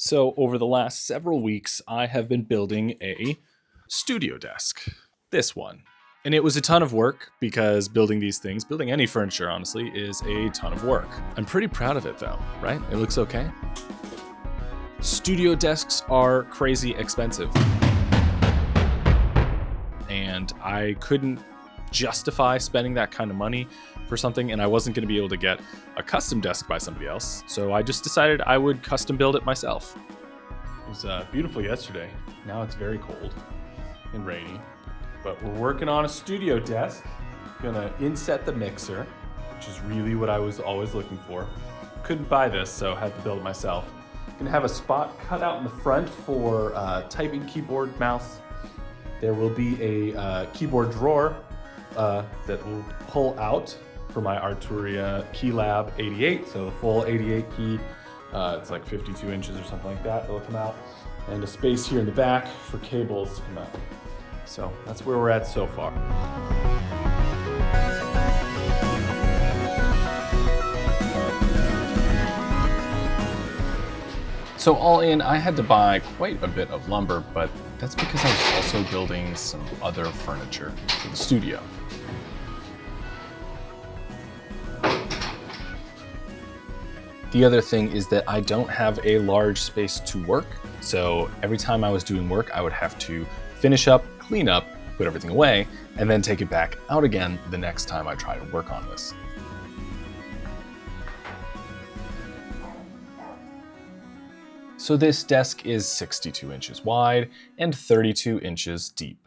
So over the last several weeks, I have been building a studio desk. This one. And it was a ton of work because building these things, building any furniture, honestly, is a ton of work. I'm pretty proud of it though, right? It looks okay. Studio desks are crazy expensive. And I couldn't justify spending that kind of money for something, and I wasn't going to be able to get a custom desk by somebody else, so I just decided I would custom build it myself. It was beautiful yesterday. Now it's very cold and rainy, but we're working on a studio desk. Gonna inset the mixer, which is really what I was always looking for. Couldn't buy this, so had to build it myself. Gonna have a spot cut out in the front for typing, keyboard, mouse. There will be a keyboard drawer that will pull out for my Arturia Keylab 88, so the full 88 key. It's like 52 inches or something like that. It'll come out, and a space here in the back for cables to come out. So that's where we're at so far. So all in, I had to buy quite a bit of lumber, but that's because I was also building some other furniture for the studio. The other thing is that I don't have a large space to work, so every time I was doing work, I would have to finish up, clean up, put everything away, and then take it back out again the next time I try to work on this. So this desk is 62 inches wide and 32 inches deep.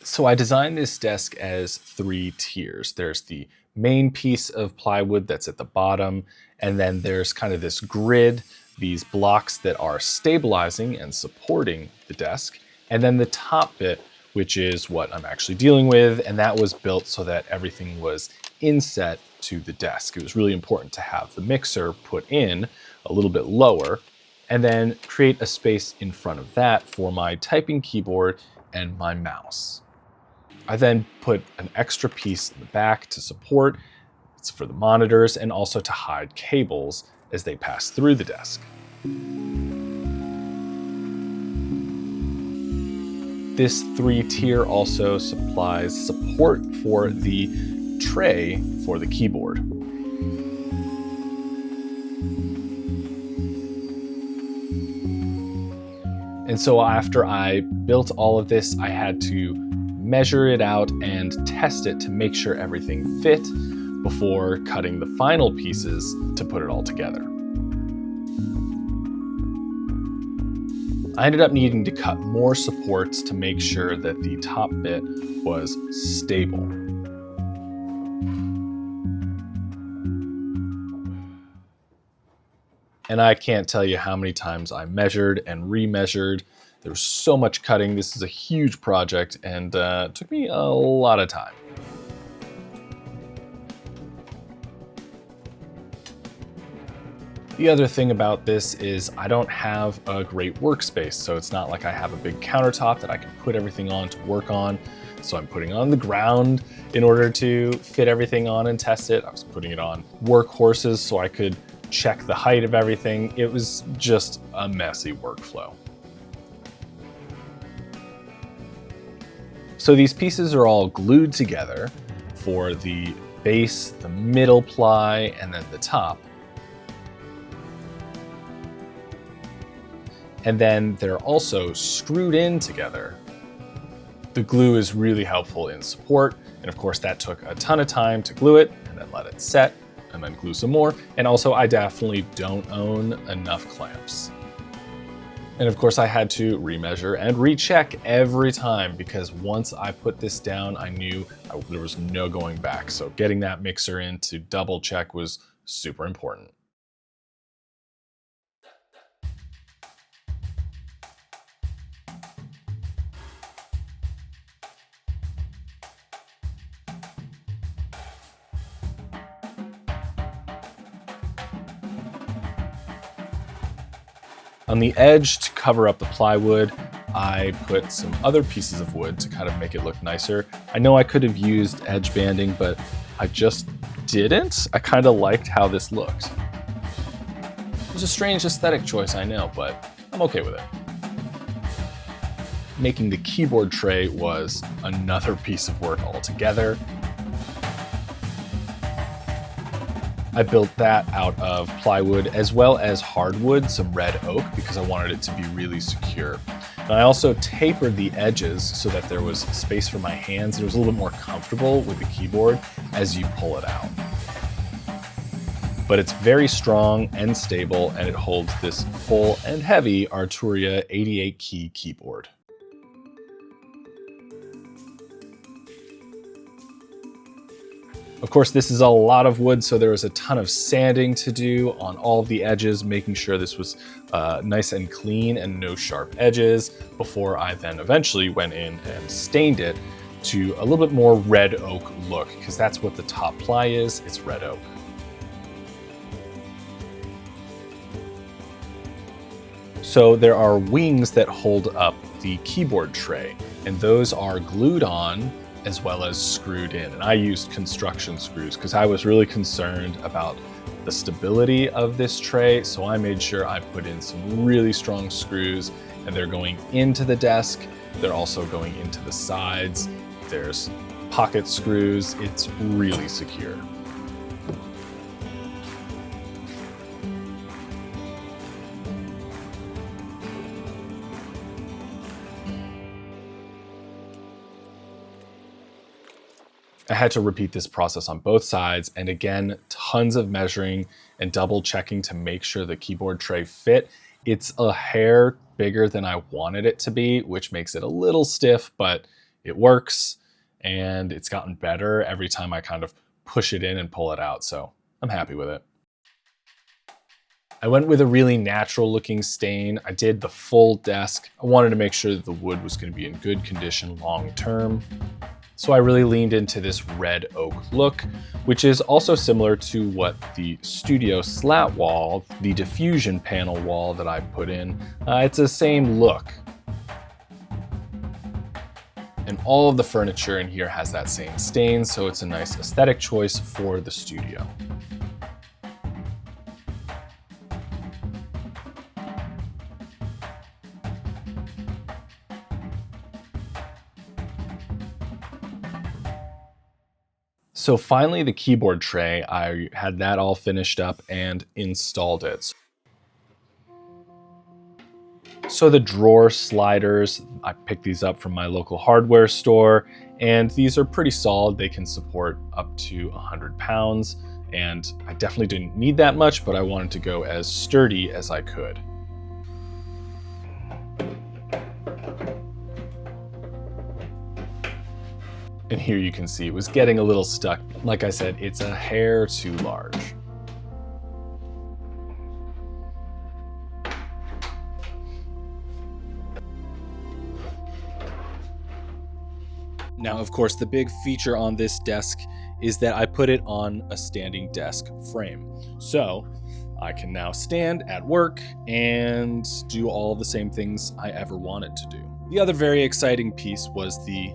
So I designed this desk as 3 tiers. There's the main piece of plywood that's at the bottom, and then there's kind of this grid, these blocks that are stabilizing and supporting the desk, and then the top bit, which is what I'm actually dealing with, and that was built so that everything was inset to the desk. It was really important to have the mixer put in a little bit lower, and then create a space in front of that for my typing keyboard and my mouse. I then put an extra piece in the back to support. It's for the monitors and also to hide cables as they pass through the desk. This 3-tier also supplies support for the tray for the keyboard. And so after I built all of this, I had to measure it out and test it to make sure everything fit before cutting the final pieces to put it all together. I ended up needing to cut more supports to make sure that the top bit was stable. And I can't tell you how many times I measured and remeasured. There was so much cutting. This is a huge project and took me a lot of time. The other thing about this is I don't have a great workspace, so it's not like I have a big countertop that I can put everything on to work on. So I'm putting it on the ground in order to fit everything on and test it. I was putting it on workhorses so I could check the height of everything. It was just a messy workflow. So these pieces are all glued together for the base, the middle ply, and then the top. And then they're also screwed in together. The glue is really helpful in support, and of course that took a ton of time to glue it and then let it set and then glue some more. And also I definitely don't own enough clamps. And of course I had to remeasure and recheck every time because once I put this down, I knew there was no going back. So getting that mixer in to double check was super important. On the edge to cover up the plywood, I put some other pieces of wood to kind of make it look nicer. I know I could have used edge banding, but I just didn't. I kind of liked how this looked. It was a strange aesthetic choice, I know, but I'm okay with it. Making the keyboard tray was another piece of work altogether. I built that out of plywood as well as hardwood, some red oak, because I wanted it to be really secure. And I also tapered the edges so that there was space for my hands and it was a little bit more comfortable with the keyboard as you pull it out. But it's very strong and stable, and it holds this full and heavy Arturia 88 key keyboard. Of course, this is a lot of wood, so there was a ton of sanding to do on all of the edges, making sure this was nice and clean and no sharp edges before I then eventually went in and stained it to a little bit more red oak look, because that's what the top ply is, it's red oak. So there are wings that hold up the keyboard tray, and those are glued on as well as screwed in. And I used construction screws because I was really concerned about the stability of this tray. So I made sure I put in some really strong screws, and they're going into the desk. They're also going into the sides. There's pocket screws. It's really secure. I had to repeat this process on both sides, and again, tons of measuring and double checking to make sure the keyboard tray fit. It's a hair bigger than I wanted it to be, which makes it a little stiff, but it works, and it's gotten better every time I kind of push it in and pull it out, so I'm happy with it. I went with a really natural looking stain. I did the full desk. I wanted to make sure that the wood was going to be in good condition long term. So I really leaned into this red oak look, which is also similar to what the studio slat wall, the diffusion panel wall that I put in, it's the same look. And all of the furniture in here has that same stain, so it's a nice aesthetic choice for the studio. So finally, the keyboard tray, I had that all finished up and installed it. So the drawer sliders, I picked these up from my local hardware store, and these are pretty solid. They can support up to 100 pounds, and I definitely didn't need that much, but I wanted to go as sturdy as I could. And here you can see it was getting a little stuck. Like I said, it's a hair too large. Now, of course, the big feature on this desk is that I put it on a standing desk frame. So I can now stand at work and do all the same things I ever wanted to do. The other very exciting piece was the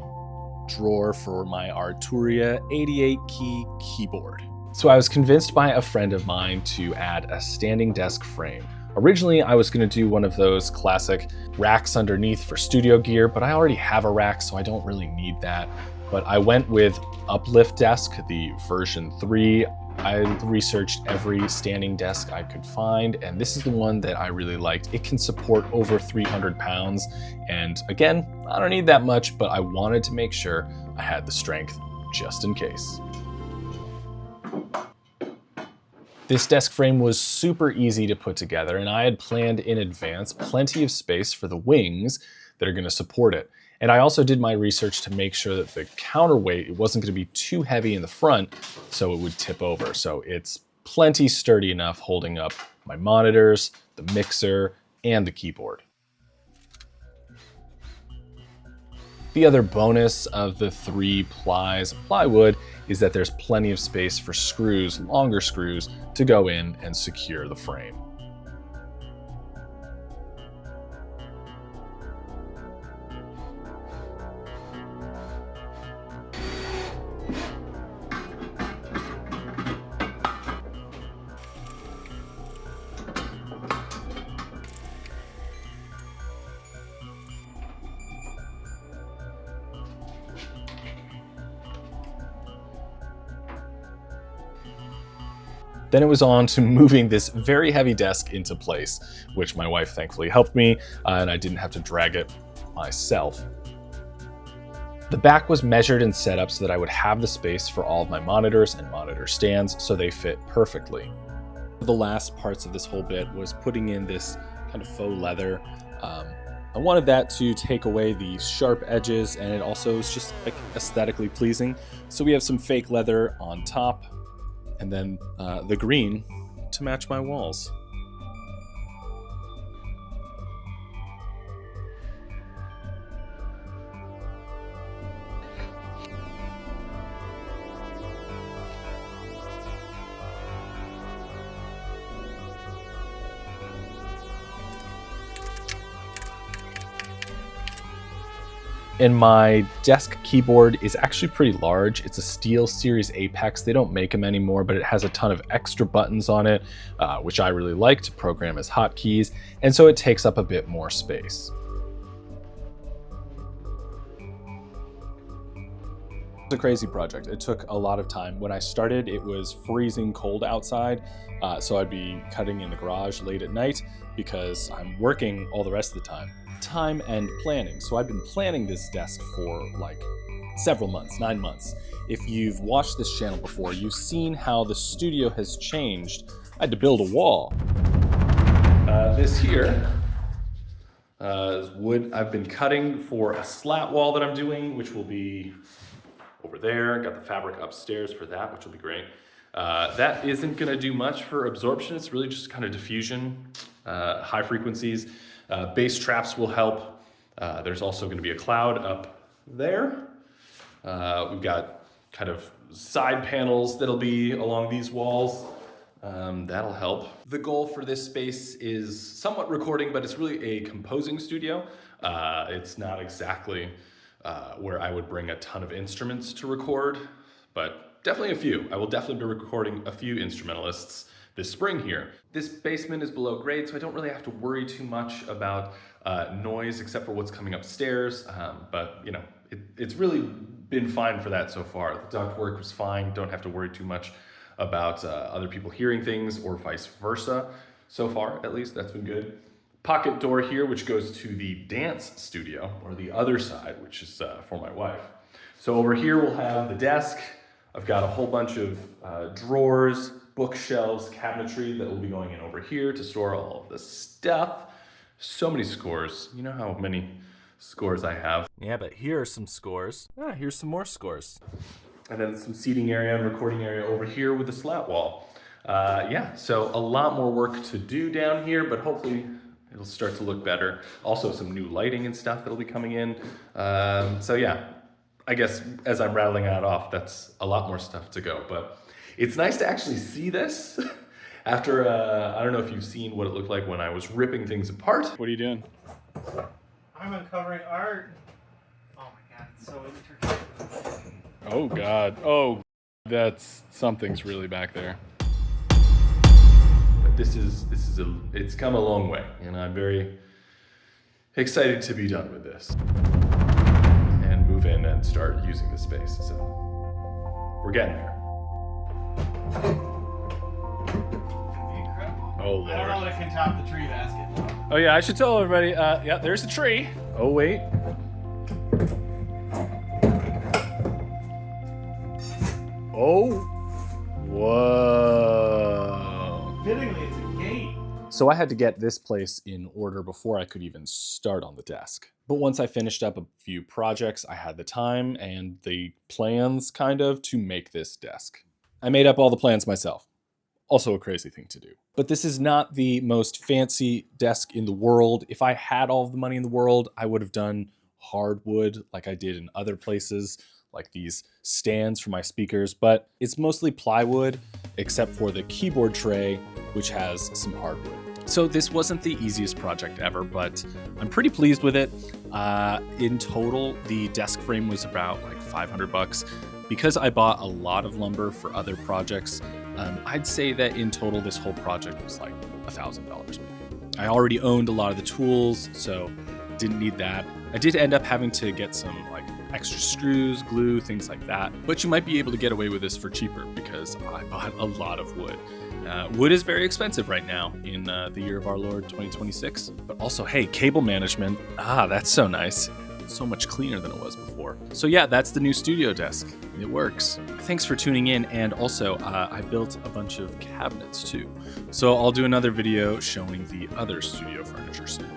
drawer for my Arturia 88 key keyboard. So I was convinced by a friend of mine to add a standing desk frame. Originally, I was going to do one of those classic racks underneath for studio gear, but I already have a rack, so I don't really need that. But I went with Uplift Desk, the version 3. I researched every standing desk I could find, and this is the one that I really liked. It can support over 300 pounds, and again, I don't need that much, but I wanted to make sure I had the strength just in case. This desk frame was super easy to put together, and I had planned in advance plenty of space for the wings that are going to support it. And I also did my research to make sure that the counterweight, it wasn't going to be too heavy in the front, so it would tip over. So it's plenty sturdy enough holding up my monitors, the mixer, and the keyboard. The other bonus of the 3 plies of plywood is that there's plenty of space for screws, longer screws, to go in and secure the frame. Then it was on to moving this very heavy desk into place, which my wife thankfully helped me, and I didn't have to drag it myself. The back was measured and set up so that I would have the space for all of my monitors and monitor stands, so they fit perfectly. The last parts of this whole bit was putting in this kind of faux leather. I wanted that to take away the sharp edges, and it also is just like aesthetically pleasing. So we have some fake leather on top, and then the green to match my walls. And my desk keyboard is actually pretty large. It's a steel Series Apex. They don't make them anymore, but it has a ton of extra buttons on it, which I really like to program as hotkeys. And so it takes up a bit more space. It's a crazy project. It took a lot of time. When I started, it was freezing cold outside. So I'd be cutting in the garage late at night because I'm working all the rest of the time. Time and planning. So I've been planning this desk for like several months, 9 months. If you've watched this channel before, you've seen how the studio has changed. I had to build a wall. This here is wood I've been cutting for a slat wall that I'm doing, which will be over there. Got the fabric upstairs for that, which will be great. That isn't gonna do much for absorption. It's really just kind of diffusion, high frequencies. Bass traps will help. There's also gonna be a cloud up there. We've got kind of side panels that'll be along these walls. That'll help. The goal for this space is somewhat recording, but it's really a composing studio. It's not exactly where I would bring a ton of instruments to record, but definitely a few. I will definitely be recording a few instrumentalists this spring here. This basement is below grade, so I don't really have to worry too much about noise except for what's coming upstairs. But you know, it's really been fine for that so far. The ductwork was fine. Don't have to worry too much about other people hearing things or vice versa. So far, at least, that's been good. Pocket door here, which goes to the dance studio, or the other side, which is for my wife. So over here we'll have the desk. I've got a whole bunch of drawers, bookshelves, cabinetry that will be going in over here to store all of the stuff. So many scores. You know how many scores I have. Yeah, but here are some scores. Ah, here's some more scores. And then some seating area and recording area over here with the slat wall. Yeah, so a lot more work to do down here, but hopefully it'll start to look better. Also some new lighting and stuff that'll be coming in. So yeah, I guess as I'm rattling that off, that's a lot more stuff to go. But it's nice to actually see this after, I don't know if you've seen what it looked like when I was ripping things apart. What are you doing? I'm uncovering art. Oh my god, it's so intricate. Oh God, oh, something's really back there. But it's come a long way, and I'm very excited to be done with this and move in and start using the space. So we're getting there. Oh Lord. I don't know that can top the tree basket. Oh yeah, I should tell everybody. Yeah, there's the tree. Oh wait. Oh. Whoa. Fittingly, it's a gate. So I had to get this place in order before I could even start on the desk. But once I finished up a few projects, I had the time and the plans kind of to make this desk. I made up all the plans myself. Also a crazy thing to do. But this is not the most fancy desk in the world. If I had all of the money in the world, I would have done hardwood like I did in other places, like these stands for my speakers, but it's mostly plywood except for the keyboard tray, which has some hardwood. So this wasn't the easiest project ever, but I'm pretty pleased with it. In total, the desk frame was about like $500. Because I bought a lot of lumber for other projects, I'd say that in total this whole project was like $1,000 maybe. I already owned a lot of the tools, so didn't need that. I did end up having to get some like extra screws, glue, things like that. But you might be able to get away with this for cheaper because I bought a lot of wood. Wood is very expensive right now in the year of our Lord 2026. But also, hey, cable management. That's so nice. So much cleaner than it was before. So yeah, that's the new studio desk. It works. Thanks for tuning in. And also, I built a bunch of cabinets too. So I'll do another video showing the other studio furniture soon.